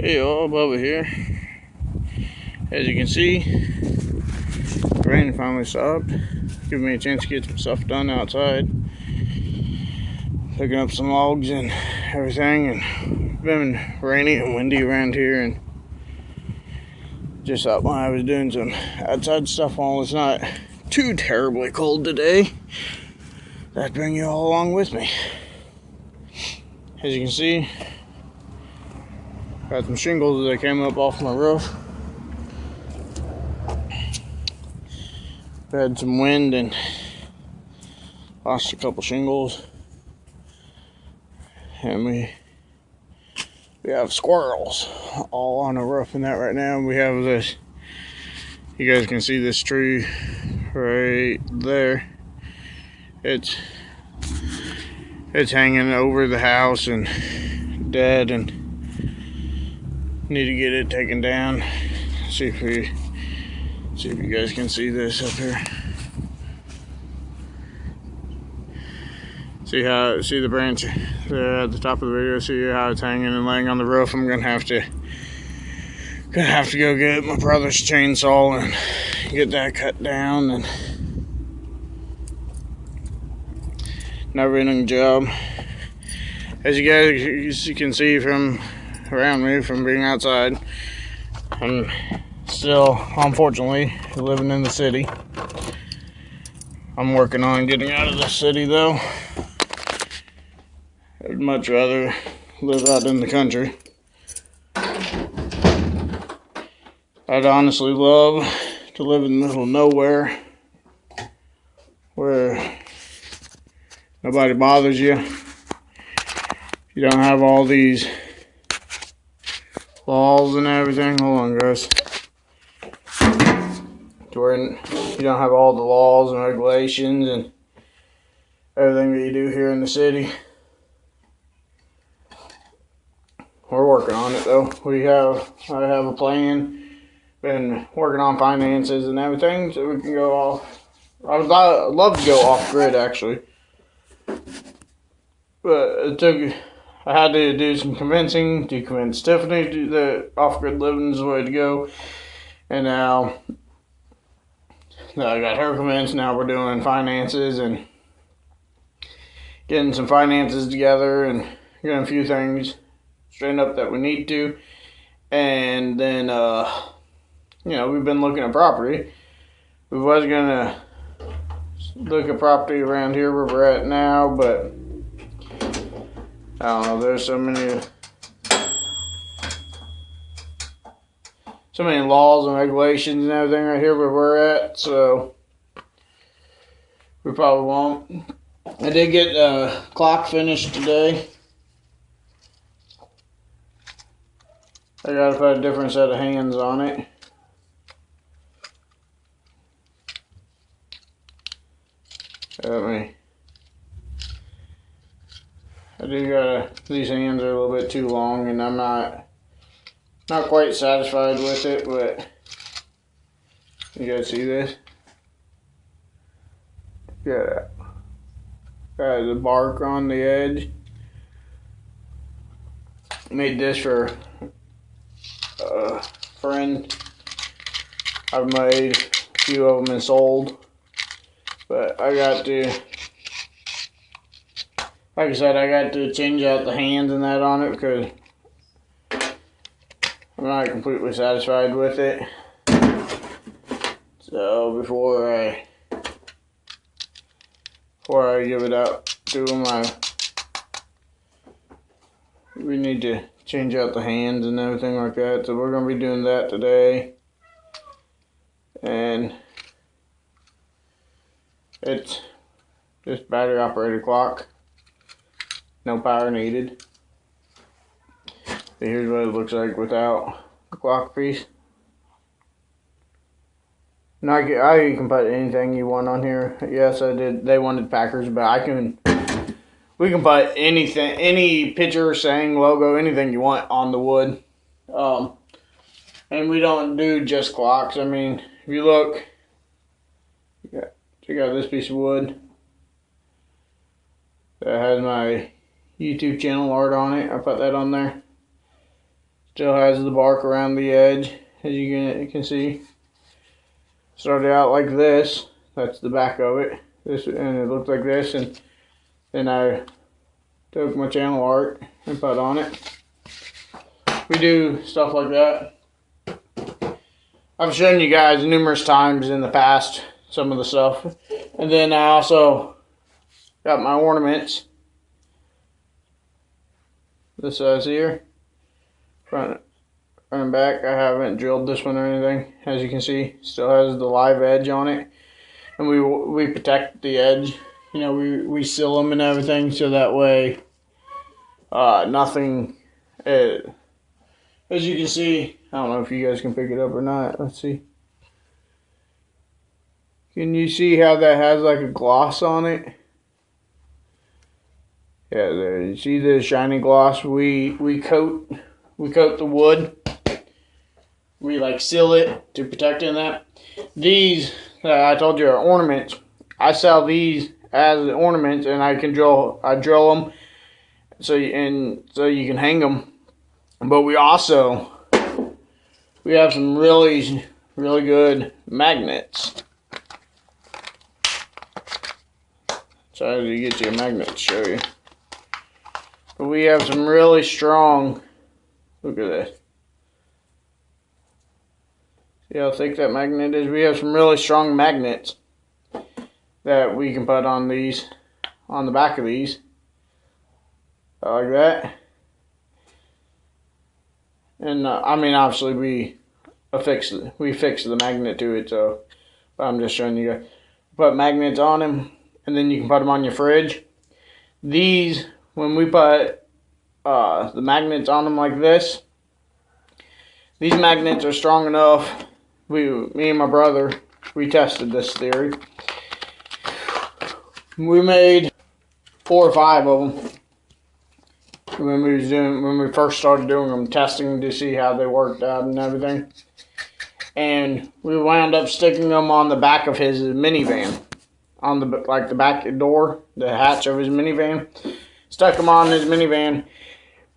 Hey all, Bubba here. As you can see, the rain finally stopped, giving me a chance to get some stuff done outside. Picking up some logs and everything, and it's been rainy and windy around here, and just thought when I was doing some outside stuff while it's not too terribly cold today, I'd bring you all along with me. As you can see, got some shingles that came up off my roof. Had some wind and lost a couple shingles. And we have squirrels all on the roof and that right now. We have this, you guys can see this tree right there. It's hanging over the house and dead, and need to get it taken down. See if you guys can see this up here. See the branch there at the top of the video. See how it's hanging and laying on the roof. I'm gonna have to go get my brother's chainsaw and get that cut down. And never-ending job. As you guys can see from around me, from being outside, I'm still, unfortunately, living in the city. I'm working on getting out of the city though. I'd much rather live out in the country. I'd honestly love to live in the middle of nowhere where nobody bothers you. You don't have all these laws and everything. Hold on, guys. To where you don't have all the laws and regulations and everything that you do here in the city. We're working on it though. I have a plan. Been working on finances and everything so we can go off. I'd love to go off grid actually. But I had to do some convincing to convince Tiffany that off grid living is the way to go. And now I got her convinced. Now we're doing finances and getting some finances together and getting a few things straightened up that we need to. And then, we've been looking at property. We was gonna look at property around here where we're at now, but I don't know, there's so many laws and regulations and everything right here where we're at, so we probably won't. I did get the clock finished today. I gotta put a different set of hands on it. These hands are a little bit too long, and I'm not quite satisfied with it, but you guys see this? Got the bark on the edge. Made this for a friend. I've made a few of them and sold, but I got to, like I said, I got to change out the hands and that on it because I'm not completely satisfied with it. So before I give it up to them, we need to change out the hands and everything like that. So we're gonna be doing that today. And it's just battery operated clock. No power needed. So here's what it looks like without the clock piece. Now you can put anything you want on here. Yes, I did. They wanted Packers, but we can put anything, any picture, saying, logo, anything you want on the wood. And we don't do just clocks. I mean, if you look, check out this piece of wood that has my YouTube channel art on it. I put that on there. Still has the bark around the edge, as you can see. Started out like this. That's the back of it. And it looked like this, and then I took my channel art and put on it. We do stuff like that. I've shown you guys numerous times in the past some of the stuff. And then I also got my ornaments. This size here. Front and back. I haven't drilled this one or anything. As you can see, still has the live edge on it. And we protect the edge. You know, we seal them and everything so that way nothing... as you can see, I don't know if you guys can pick it up or not. Let's see. Can you see how that has like a gloss on it? Yeah, there. You see the shiny gloss? We coat the wood. We like seal it to protect it in that. These I told you are ornaments. I sell these as ornaments, and I drill them so you can hang them. But we have some really good magnets. Try to get you a magnet to show you. But we have some really strong. Look at this. See how thick that magnet is? We have some really strong magnets that we can put on these, on the back of these, like that. And I mean, obviously we fix the magnet to it. So, but I'm just showing you guys. Put magnets on them, and then you can put them on your fridge. These, when we put the magnets on them like this, these magnets are strong enough. Me and my brother, we tested this theory. We made 4 or 5 of them when we first started doing them, testing to see how they worked out and everything. And we wound up sticking them on the back of his minivan, on the back door, the hatch of his minivan. Stuck them on his minivan,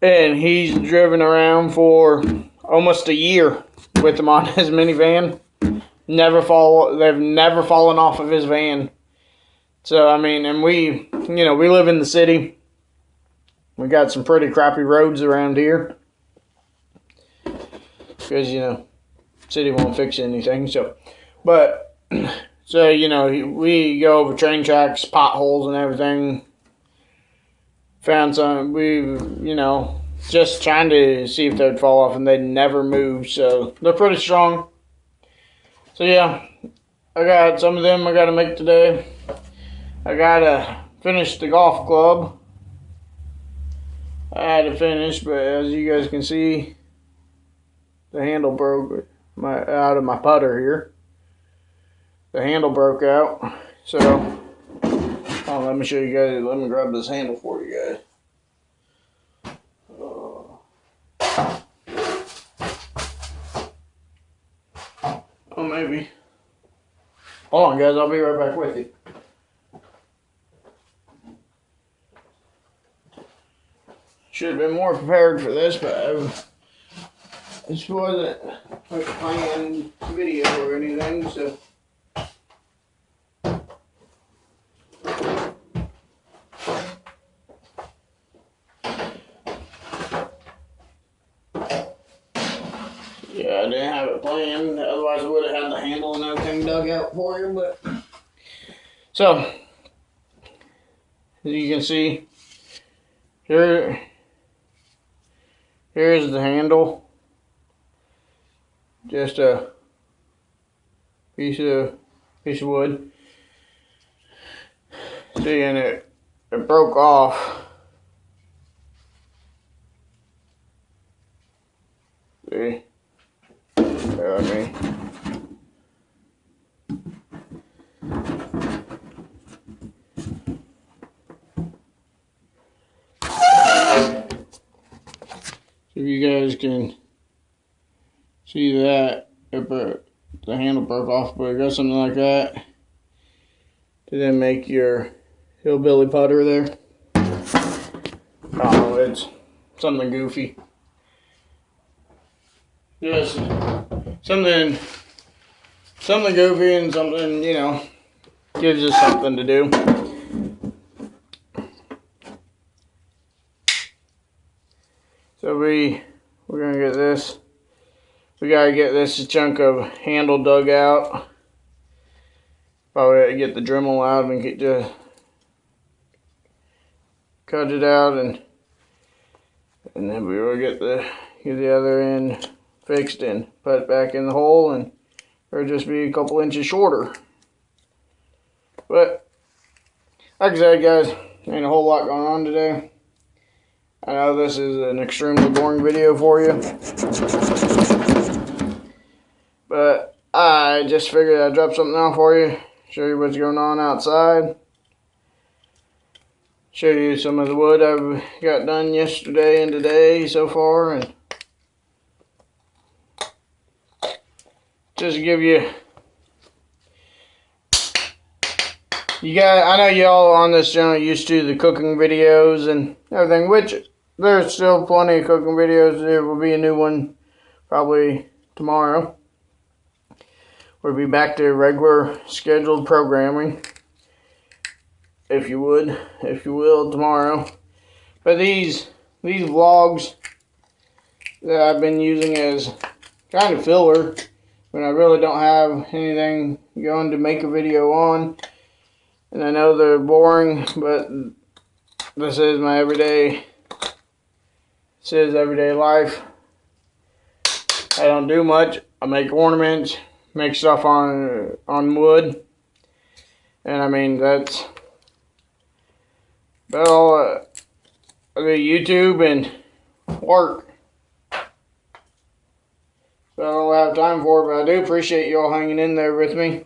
and he's driven around for almost a year with them on his minivan. They've never fallen off of his van. So I mean, and we live in the city. We got some pretty crappy roads around here because city won't fix anything. So, but we go over train tracks, potholes, and everything. Found some. Just trying to see if they'd fall off, and they'd never move. So they're pretty strong. So yeah, I got some of them I got to make today. I got to finish the golf club. I had to finish, but as you guys can see, the handle broke out of my putter here. The handle broke out. So, let me show you guys. Let me grab this handle for you guys. Oh, maybe. Hold on, guys. I'll be right back with you. Should have been more prepared for this, but this wasn't like a planned video or anything, so. Yeah, I didn't have it planned, otherwise I would have had the handle and everything dug out for you, but. So, as you can see, here's the handle. Just a piece of wood. See, and it broke off. See? Bear with me. If you guys can see that, the handle broke off, but it goes something like that to then make your hillbilly putter there. I don't know, it's something goofy. Just something goofy and something, you know, gives us something to do. So we're gonna get this. We gotta get this chunk of handle dug out. Probably get the Dremel out and cut it out, and then we will get the other end fixed and put it back in the hole, and it'll just be a couple inches shorter. But like I said, guys, ain't a whole lot going on today. I know this is an extremely boring video for you, but I just figured I'd drop something out for you, show you what's going on outside, show you some of the wood I've got done yesterday and today so far, and just give you guys, I know y'all on this channel used to the cooking videos and everything, which there's still plenty of cooking videos. There will be a new one probably tomorrow. We'll be back to regular scheduled programming, if you will, tomorrow. But these vlogs that I've been using as kind of filler when I really don't have anything going to make a video on. And I know they're boring, but this is my everyday life. I don't do much. I make ornaments, make stuff on wood, and I mean that's about all the YouTube and work. So I don't have time for it, but I do appreciate you all hanging in there with me.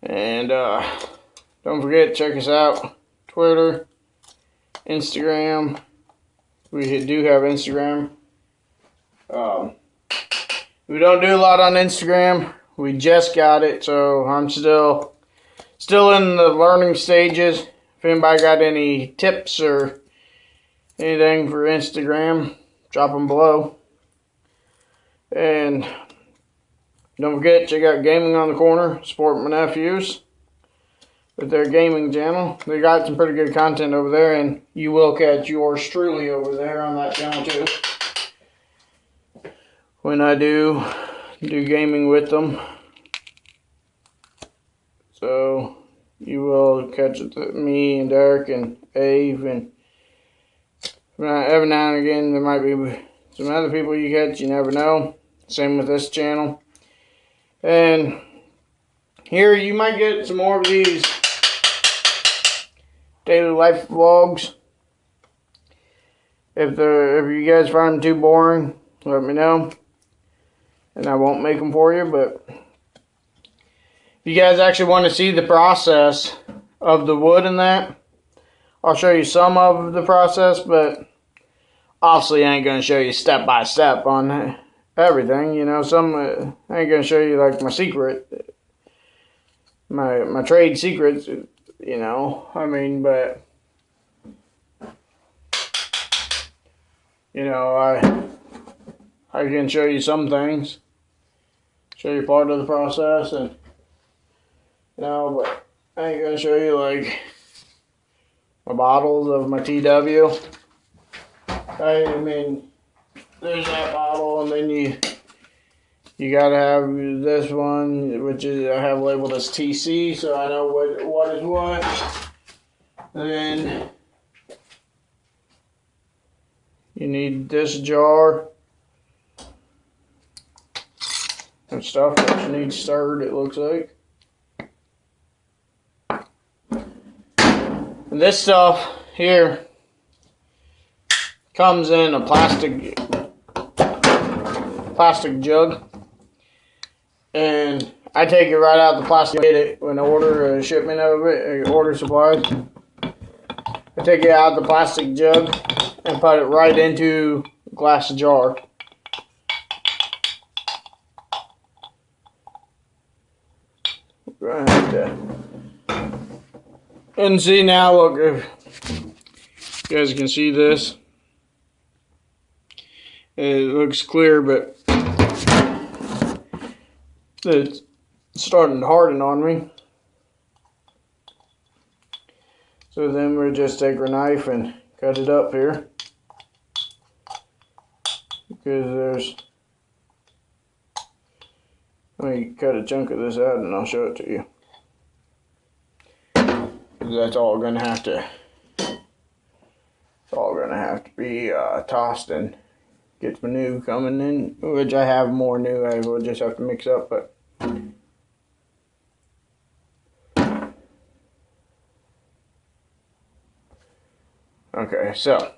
And don't forget, check us out. Twitter, Instagram. We do have Instagram. We don't do a lot on Instagram. We just got it, so I'm still in the learning stages. If anybody got any tips or anything for Instagram, drop them below. And don't forget, check out Gaming on the Corner. Support my nephews with their gaming channel. They got some pretty good content over there, and you will catch yours truly over there on that channel too, when I do gaming with them. So you will catch me and Derek and Ave, and every now and again there might be some other people you catch. You never know. Same with this channel. And here you might get some more of these daily life vlogs. If you guys find them too boring, let me know, and I won't make them for you. But if you guys actually want to see the process of the wood and that, I'll show you some of the process, but obviously I ain't going to show you step by step on everything. You know, I ain't going to show you like my secret, my trade secrets, you know. I mean, but you know, I can show you some things, show you part of the process, and you know, but I ain't gonna show you like my bottles of my TW. I mean, there's that bottle, and then you gotta have this one, which is I have labeled as TC, so I know what is what. And then you need this jar and stuff that you need stirred, it looks like. And this stuff here comes in a plastic jug, and I take it right out of the plastic. Get it when I order a shipment of it, order supplies. I take it out of the plastic jug and put it right into a glass jar. Right there. And see now, look, if you guys can see this. It looks clear, but it's starting to harden on me. So then we'll just take our knife and cut it up here. Because let me cut a chunk of this out and I'll show it to you. That's all gonna have to, be tossed and get some new coming in, which I have more new. I will just have to mix up, but okay, so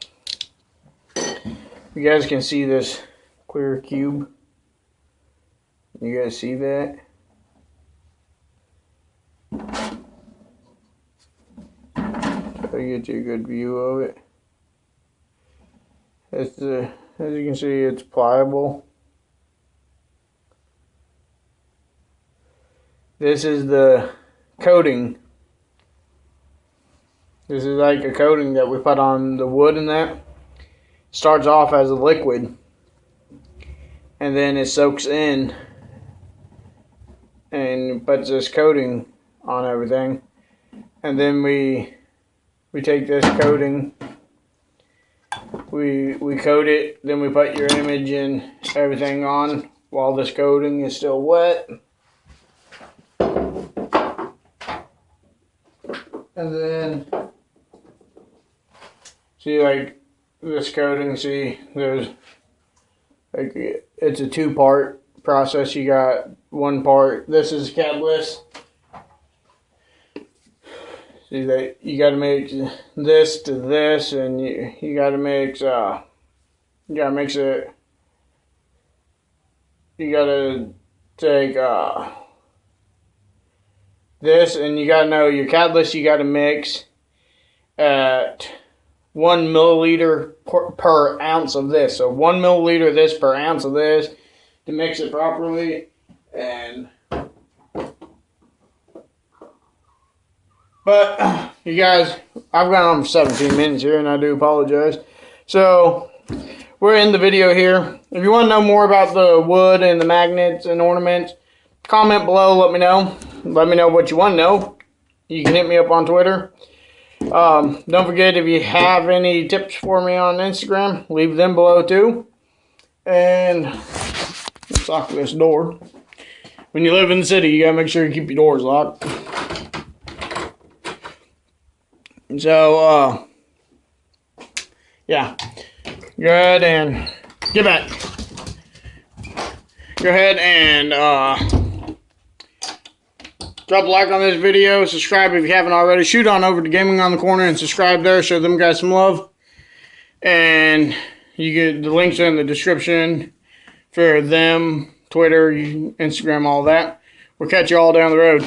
you guys can see this clear cube. You guys see that? Try to get you a good view of it. As you can see, it's pliable. This is the coating. This is like a coating that we put on the wood and that. Starts off as a liquid. And then it soaks in and puts this coating on everything. And then we take this coating, we coat it, then we put your image and everything on while this coating is still wet. And then, see, like this coating, see, there's, like, it's a two-part process. You got one part, this is catalyst. See that you got to mix this to this, and you got to mix it. You got to take this, and you got to know your catalyst. You got to mix at 1 milliliter per ounce of this. So 1 milliliter of this per ounce of this to mix it properly. And but you guys, I've gone on for 17 minutes here, and I do apologize. So we're in the video here. If you want to know more about the wood and the magnets and ornaments, comment below. Let me know. Let me know what you want to know. You can hit me up on Twitter. Don't forget, if you have any tips for me on Instagram, leave them below too. And let's lock this door. When you live in the city, you gotta make sure you keep your doors locked. So, yeah. Go ahead and get back. Go ahead and drop a like on this video. Subscribe if you haven't already. Shoot on over to Gaming on the Corner and subscribe there. Show them guys some love. And you get the links in the description for them, Twitter, Instagram, all that. We'll catch you all down the road.